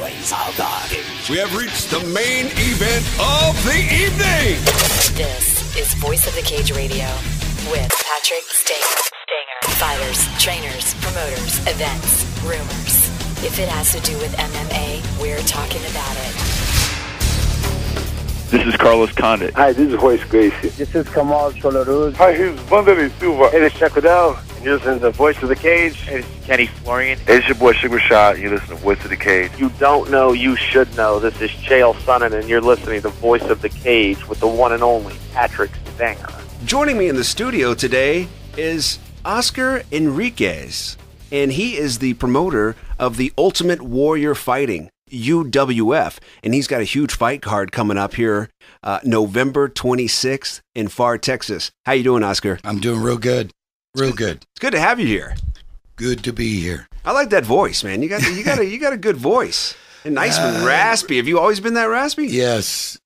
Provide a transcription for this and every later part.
Voice of the Cage. We have reached the main event of the evening. This is Voice of the Cage Radio with Patrick Stanger. Fighters, trainers, promoters, events, rumors. If it has to do with MMA, we're talking about it. This is Carlos Condit. Hi, this is Royce Gracie. This is Kamal Cholaruz. Hi, here's Vanderlei Silva. Hey, this is Chuck Liddell, and you're listening to Voice of the Cage. Hey, this is Kenny Florian. Hey, it's your boy Sugar Shot, and you listen to Voice of the Cage. You don't know, you should know. This is Chael Sonnen, and you're listening to Voice of the Cage with the one and only Patrick Stanger. Joining me in the studio today is Oscar Enriquez, and he is the promoter of the Ultimate Warrior Fighting, UWF, and he's got a huge fight card coming up here November 26th in Pharr, Texas. How you doing, Oscar? I'm doing real good. Real good. It's good to have you here. Good to be here. I like that voice, man. You got a good voice. And nice and raspy. Have you always been that raspy? Yes.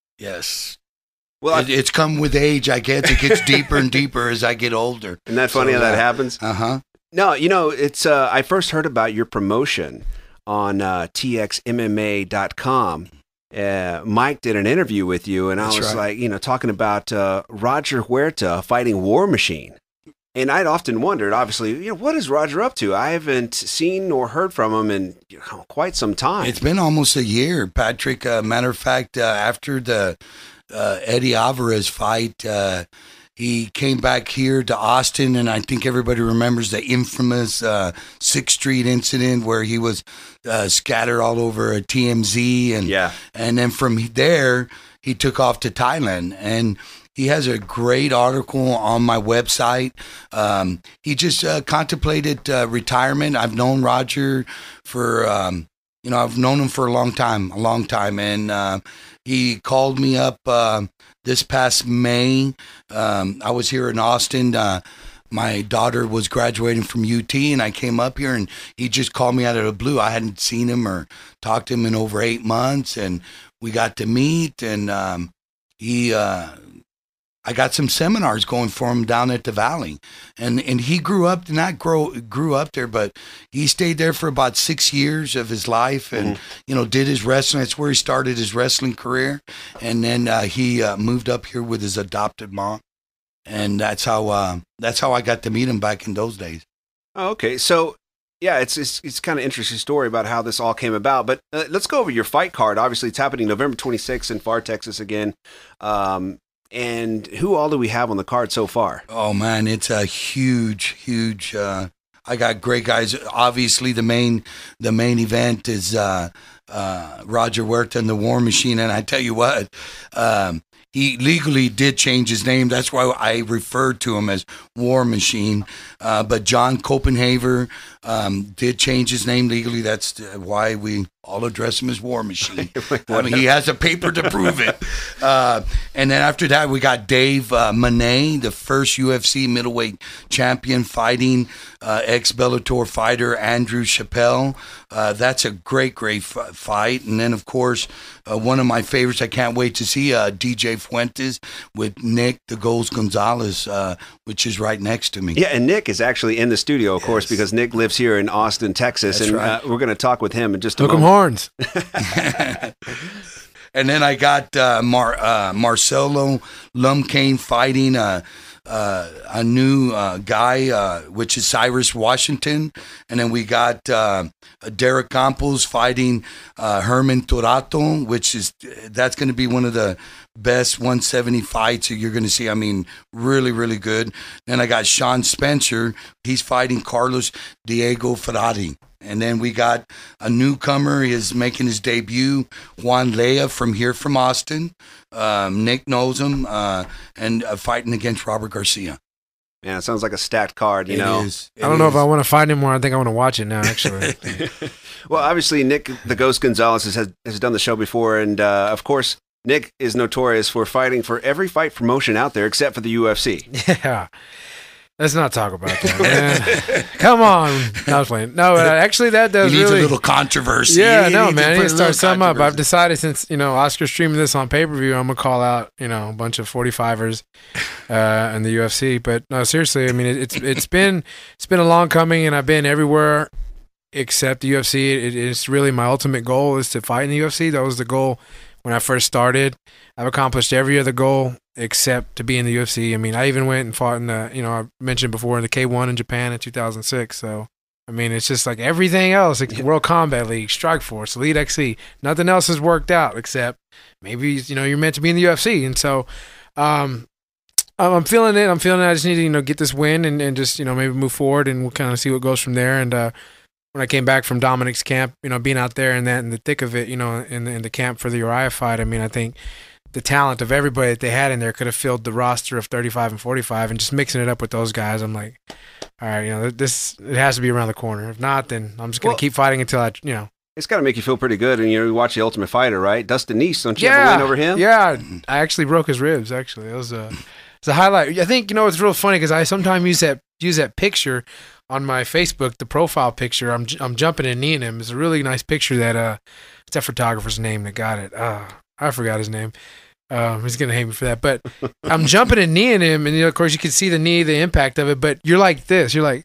Well, it's come with age, I guess. It gets deeper and deeper as I get older. Isn't that funny how that happens? Uh-huh. No, it's I first heard about your promotion on txmma.com. Mike did an interview with you, and I was like, talking about Roger Huerta fighting War Machine. And I'd often wondered, obviously, what is Roger up to? I haven't seen nor heard from him in quite some time. It's been almost a year, Patrick. Matter of fact, after the Eddie Alvarez fight, he came back here to Austin, and I think everybody remembers the infamous 6th Street incident where he was scattered all over a TMZ. And then from there, he took off to Thailand. And he has a great article on my website. He just contemplated retirement. I've known Roger for, I've known him for a long time. And he called me up this past May. I was here in Austin. My daughter was graduating from UT, and I came up here, and he just called me out of the blue. I hadn't seen him or talked to him in over 8 months, and we got to meet, and I got some seminars going for him down at the Valley, and he grew up there, but he stayed there for about 6 years of his life, and did his wrestling. That's where he started his wrestling career, and then he moved up here with his adopted mom, and that's how I got to meet him back in those days. Oh, okay, so. Yeah, it's kind of interesting story about how this all came about. But let's go over your fight card. Obviously, it's happening November 26th in Pharr, Texas again. And who all do we have on the card so far? Oh, man, it's a huge. I got great guys. Obviously, the main event is Roger Huerta and the War Machine. And I tell you what, he legally did change his name. That's why I referred to him as War Machine. But John Copenhaver did change his name legally. That's why we all address him as War Machine. I mean, he has a paper to prove it. And then after that, we got Dave Manet, the first UFC middleweight champion, fighting ex-Bellator fighter Andrew Chappelle. That's a great fight. And then, of course, one of my favorites I can't wait to see, DJ Fuentes with Nick the Ghost Gonzalez, which is right next to me. Yeah, and Nick is actually in the studio, of course, because Nick lives here in Austin, Texas. That's right. We're going to talk with him in just a moment. horns. And then I got Marcelo Lumcane fighting a new guy, which is Cyrus Washington. And then we got Derek Campos fighting Herman Torato, that's going to be one of the best 170 fights you're going to see. I mean, really, really good. Then I got Sean Spencer. He's fighting Carlos Diego Ferrari. And then we got a newcomer. He is making his debut, Juan Lea from Austin. Nick knows him, and fighting against Robert Garcia. Yeah, it sounds like a stacked card, you know. I don't know if I want to fight anymore. I think I want to watch it now, actually. Well, obviously, Nick the Ghost Gonzalez has done the show before, and of course, Nick is notorious for fighting for every fight promotion out there except for the UFC. Yeah. Let's not talk about that, man. Come on. I was playing. No, actually, that does really... He needs a little controversy. Yeah, no, man. He needs to start something up. I've decided since, Oscar's streaming this on pay-per-view, I'm going to call out, a bunch of 45ers in the UFC. But no, seriously, I mean, it's been a long coming, and I've been everywhere accept the UFC. It's really my ultimate goal is to fight in the UFC. That was the goal when I first started. I've accomplished every other goal except to be in the UFC. I mean, I even went and fought in the, I mentioned before, in the K1 in Japan in 2006. So, I mean, it's just like everything else, like World Combat League, Strikeforce, Elite XC, nothing else has worked out except maybe, you're meant to be in the UFC. And so, I'm feeling it. I just need to, get this win and just, maybe move forward, and we'll kind of see what goes from there. And when I came back from Dominic's camp, being out there in the thick of it, in the camp for the Uriah fight, I mean, I think the talent of everybody that they had in there could have filled the roster of 35 and 45, and just mixing it up with those guys, I'm like, all right, it has to be around the corner. If not, then I'm just going to keep fighting until I. It's got to make you feel pretty good. And you watch The Ultimate Fighter, right? Dustin Neese, don't you have a win over him? Yeah, I actually broke his ribs, actually. It was a highlight. I think, it's real funny because I sometimes use that picture on my Facebook, the profile picture. I'm jumping and kneeing him. It's a really nice picture that, what's that photographer's name that got it? I forgot his name. He's going to hate me for that. But I'm jumping and kneeing him, and, of course, you can see the knee, the impact of it. But you're like this. You're like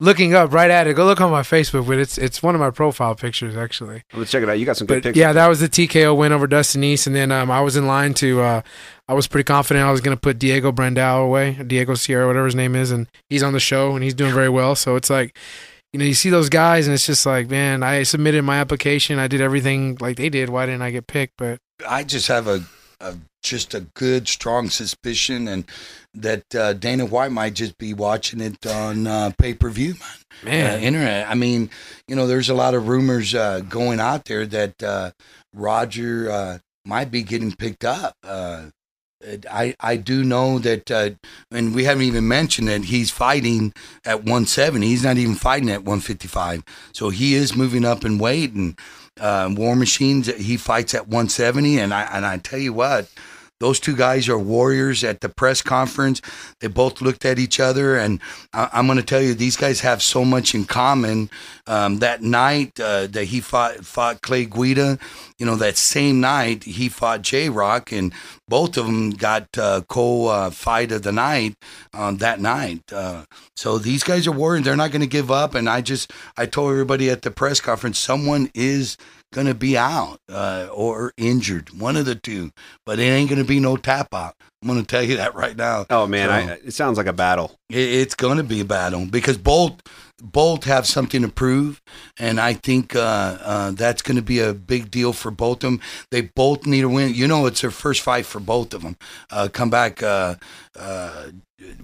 looking up right at it. Go look on my Facebook, but it's one of my profile pictures, actually. Let's check it out. You got some good pictures. Yeah, that was the TKO win over Dustin Neese. And then I was in line to I was pretty confident I was going to put Diego Brandao away, Diego Sierra, whatever his name is, and he's on the show, and he's doing very well. So it's like, you see those guys, and it's just like, man, I submitted my application. I did everything like they did. Why didn't I get picked? But I just have just a good, strong suspicion, and that Dana White might just be watching it on pay-per-view, man. Internet. I mean, there's a lot of rumors going out there that Roger might be getting picked up. I do know that, and we haven't even mentioned that he's fighting at 170. He's not even fighting at 155. So he is moving up in weight, and War Machines, he fights at 170. And I tell you what, those two guys are warriors. At the press conference, they both looked at each other, and I'm going to tell you, these guys have so much in common. That night that he fought Clay Guida, that same night he fought J-Rock, and both of them got co-fight of the night that night. So these guys are warriors. They're not going to give up, and I told everybody at the press conference, someone is going to be out or injured, one of the two, but it ain't going to be no tap out. I'm going to tell you that right now. Oh man, it sounds like a battle. It's going to be a battle because both have something to prove, and I think that's going to be a big deal for both of them. They both need a win. It's their first fight for both of them. Come back.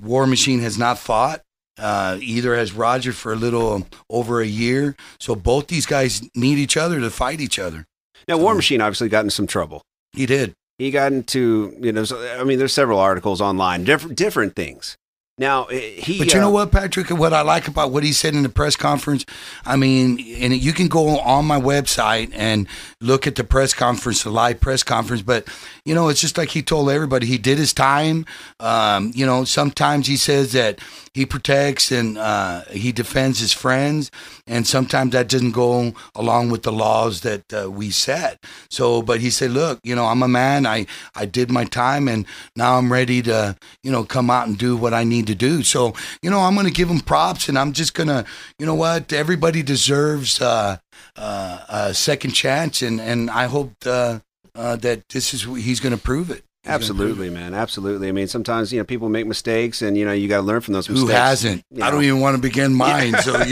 War Machine has not fought. Either has Roger for a little over a year. So both these guys need each other to fight each other. Now, War Machine obviously got in some trouble. He did. He got into, there's several articles online, different things. Now, But you know what, Patrick? What I like about what he said in the press conference, and you can go on my website and look at the press conference, the live press conference, but, it's just like he told everybody. He did his time. Sometimes he says that he protects and he defends his friends, and sometimes that doesn't go along with the laws that we set. So, but he said, look, I'm a man. I did my time, and now I'm ready to, come out and do what I need to do. So, I'm going to give him props, and I'm just going to, everybody deserves a second chance, and I hope that he's going to prove it. Absolutely, man. Absolutely. I mean, sometimes, people make mistakes, and, you got to learn from those mistakes. Who hasn't? I don't even want to begin mine. So,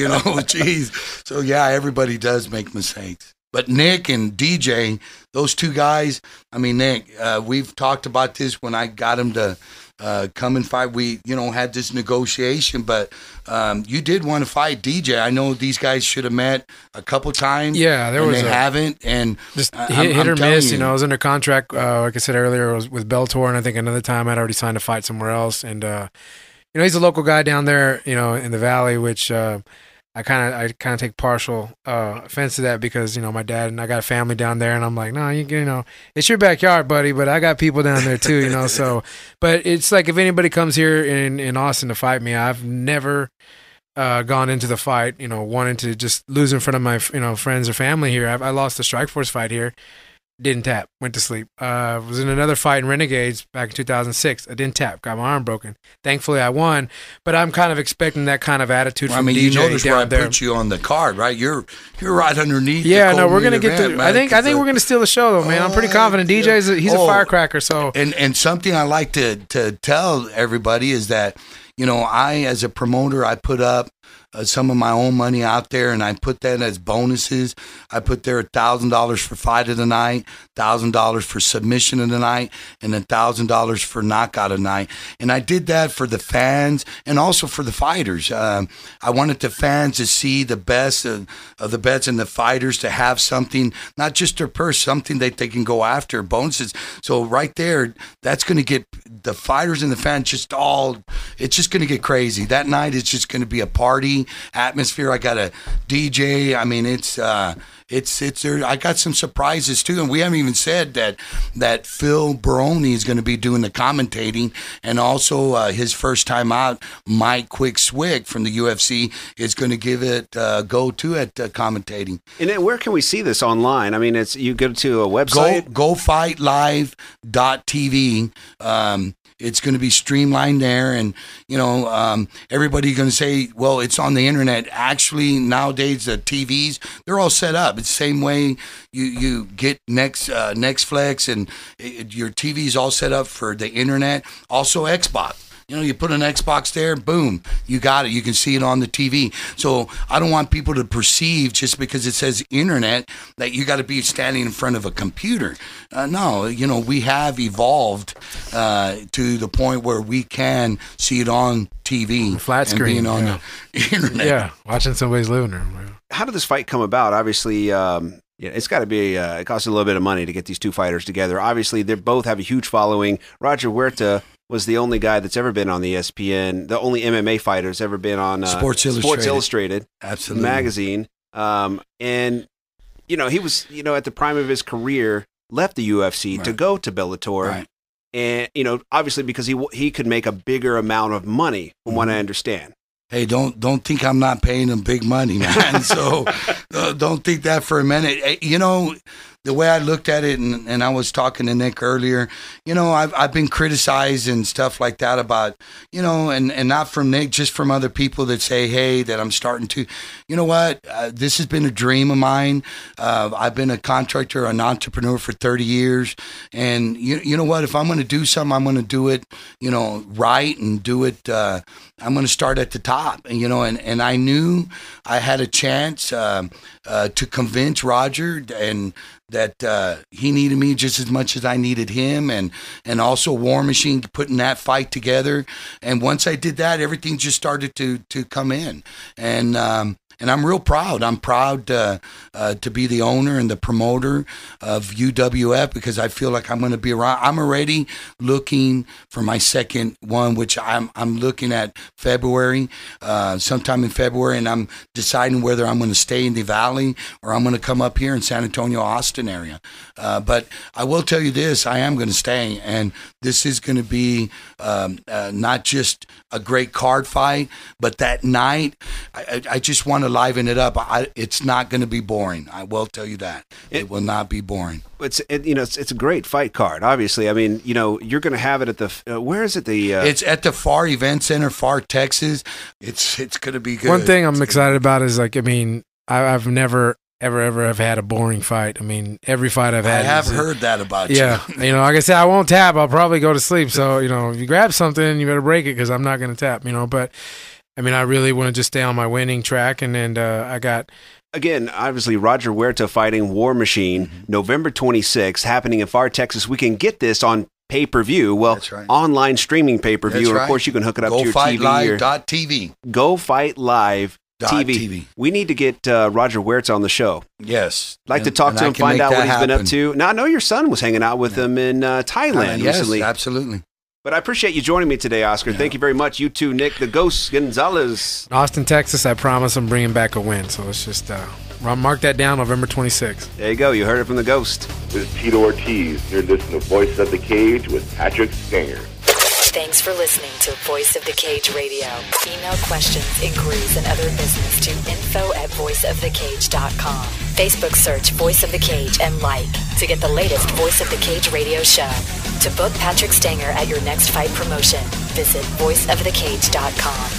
geez. So, yeah, everybody does make mistakes. But Nick and DJ, those two guys, Nick, we've talked about this when I got him to come and fight. We, had this negotiation, but you did want to fight DJ. I know these guys should have met a couple times. Yeah, they haven't, and just hit or miss. I was under contract. Like I said earlier, I was with Bellator, and I think another time I'd already signed to fight somewhere else. And he's a local guy down there, in the Valley, which I kind of take partial offense to that because my dad and I got a family down there, and I'm like, no, it's your backyard, buddy, but I got people down there too, So, but it's like if anybody comes here in Austin to fight me, I've never gone into the fight, wanting to just lose in front of my friends or family here. I lost the Strikeforce fight here. Didn't tap. Went to sleep. Was in another fight in Renegades back in 2006. I didn't tap. Got my arm broken. Thankfully, I won. But I'm kind of expecting that kind of attitude from DJ you notice down where I there. put you on the card, right? You're right underneath. Yeah, the no, we're gonna get event, to. I think we're gonna steal the show, though, man. I'm pretty confident. DJ's he's a firecracker. So and something I like to tell everybody is that, I as a promoter, I put up some of my own money out there, and I put that as bonuses. I put there $1,000 for fight of the night, $1,000 for submission of the night, and $1,000 for knockout of the night. And I did that for the fans and also for the fighters. I wanted the fans to see the best of the bets and the fighters to have something, not just their purse, something that they can go after, bonuses. So right there, that's going to get the fighters and the fans it's just going to get crazy. That night is just going to be a party atmosphere. I got a DJ. I mean, it's there. I got some surprises too, and we haven't even said that Phil Baroni is going to be doing the commentating, and also his first time out, Mike Quick Swick from the UFC is going to give it go to at commentating. And then where can we see this online? I mean, you go to a website. GoFightLive.tv. It's going to be streamlined there, and everybody's going to say, well, it's on the internet. Actually, nowadays the TVs, they're all set up. It's the same way you get Nextflix, and your TV's all set up for the internet. Also Xbox. You put an Xbox there, boom, you got it. You can see it on the TV. So I don't want people to perceive just because it says internet that you got to be standing in front of a computer. No, we have evolved to the point where we can see it on TV. Flat screen. And being on the internet. Yeah, watching somebody's living room. How did this fight come about? Obviously, it's got to be, it costs a little bit of money to get these two fighters together. Obviously, they both have a huge following. Roger Huerta was the only guy that's ever been on the ESPN, the only MMA fighter that's ever been on Sports Illustrated Absolutely. Magazine. And, he was, at the prime of his career, left the UFC to go to Bellator. Right. And, obviously because he could make a bigger amount of money, from what I understand. Hey, don't think I'm not paying him big money, man. So don't think that for a minute. The way I looked at it, and I was talking to Nick earlier, I've been criticized and stuff like that about, and not from Nick, just from other people that say, hey, that I'm starting to, this has been a dream of mine. I've been a contractor, an entrepreneur for 30 years. And you know what, if I'm going to do something, I'm going to do it, right, and do it, I'm going to start at the top, and I knew I had a chance to convince Roger and that he needed me just as much as I needed him, and also War Machine putting that fight together. And once I did that, everything just started to come in. And I'm real proud. I'm proud to be the owner and the promoter of UWF, because I feel like I'm going to be around. I'm already looking for my second one, which I'm looking at February, sometime in February, and I'm deciding whether I'm going to stay in the Valley or I'm going to come up here in San Antonio, Austin area. But I will tell you this, I am going to stay, and this is going to be not just a great card fight, but that night, I just want to liven it up. It's not going to be boring. I will tell you that. It will not be boring. It's a great fight card, obviously. I mean, you're going to have it at the, where is it? It's at the Pharr Event Center, Pharr, Texas. It's going to be good. One thing I'm excited about is, I've never ever have had a boring fight. I mean, every fight I've had. I have heard that about you. Yeah. Like I said, I won't tap. I'll probably go to sleep. So, if you grab something, you better break it, because I'm not going to tap, But, I really want to just stay on my winning track. And then I got... Again, obviously, Roger Huerta fighting War Machine, November 26th, happening in Pharr, Texas. We can get this on pay-per-view. Well, that's right. Online streaming pay-per-view. That's and, of right. course, you can hook it up to your TV. GoFightLive.tv. GoFightLive.tv. We need to get Roger Huerta on the show. Yes. Like to talk to him, find out what he's been up to. Now, I know your son was hanging out with him in Thailand recently. Yes, absolutely. But I appreciate you joining me today, Oscar. Yeah. Thank you very much. You too, Nick, the Ghost Gonzalez. Austin, Texas, I promise I'm bringing back a win. So it's just, mark that down, November 26th. There you go. You heard it from the Ghost. This is Tito Ortiz. You're listening to Voice of the Cage with Patrick Stanger. Thanks for listening to Voice of the Cage Radio. Email questions, inquiries, and other business to info@voiceofthecage.com. Facebook search Voice of the Cage and like to get the latest Voice of the Cage radio show. To book Patrick Stanger at your next fight promotion, visit voiceofthecage.com.